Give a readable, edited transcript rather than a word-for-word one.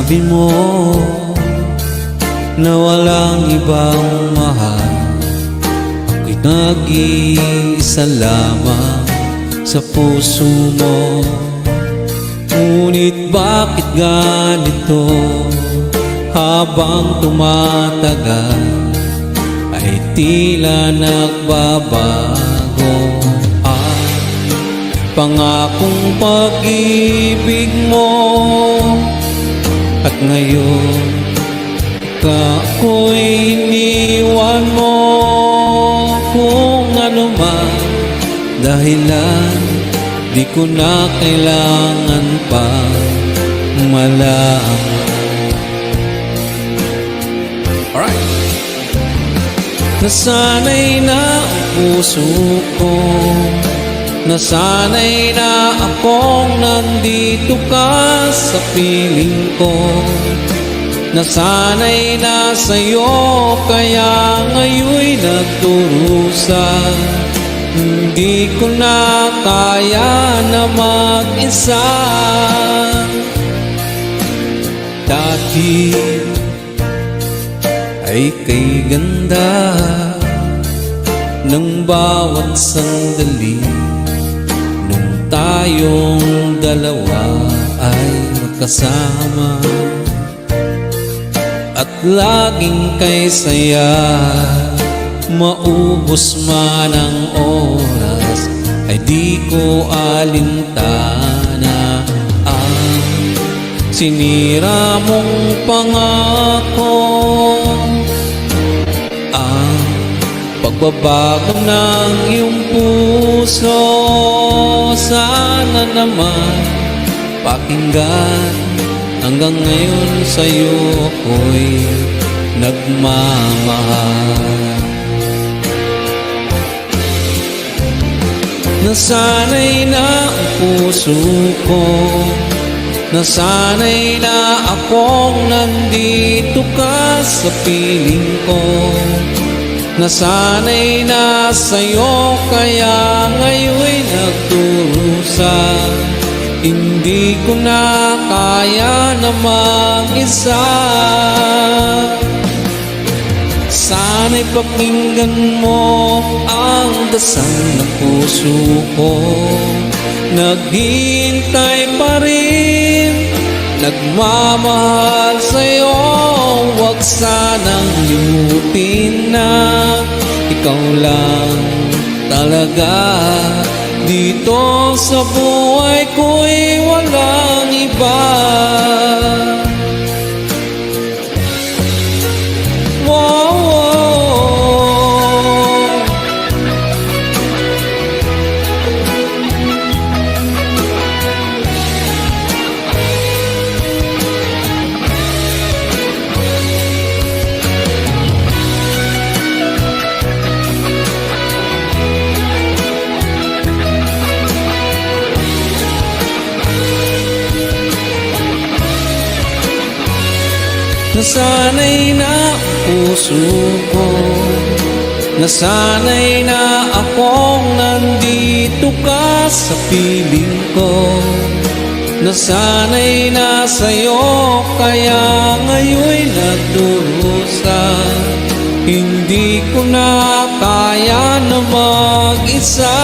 Sabi mo na walang ibang mahal, ako'y nag-iisa lamang sa puso mo. Ngunit bakit ganito? Habang tumatagal ay tila nagbabago ang pangakong pag-ibig mo. At ngayon ako'y iniwan mo. Kung ano man dahilan, di ko na kailangan pa malaman. Alright. Nasanay na ang puso ko, nasanay na akong nandito ka sa piling ko. Nasanay na sa'yo, kaya ngayon'y nagdurusa. Hindi ko na kaya na mag-isa. Dati ay kay ganda ng bawat sandali nung tayong dalawa ay magkasama. At laging kay saya, maubos man ang oras, ay di ko alintana ang sinira mong pangako. Ang pagbabago ng iyong puso, sana naman pakinggan. Hanggang ngayon sa'yo ako'y nagmamahal. Nasanay na ang puso ko, nasanay na akong nandito ka sa piling ko. Nasanay na sa'yo, kaya ngayon'y nagdurusa. Hindi ko na kaya na mag-isa. Sana'y pakinggan mo ang dasal ng puso ko. Naghihintay pa rin, nagmamahal sa'yo. Huwag sanang limutin na ikaw lang talaga. Dito sa buhay ko'y walang iba. Wow, nasanay na ang puso ko, nasanay na akong nandito ka sa piling ko. Nasanay na sa'yo, kaya ngayon'y nagdurusa. Hindi ko na kaya na mag-isa.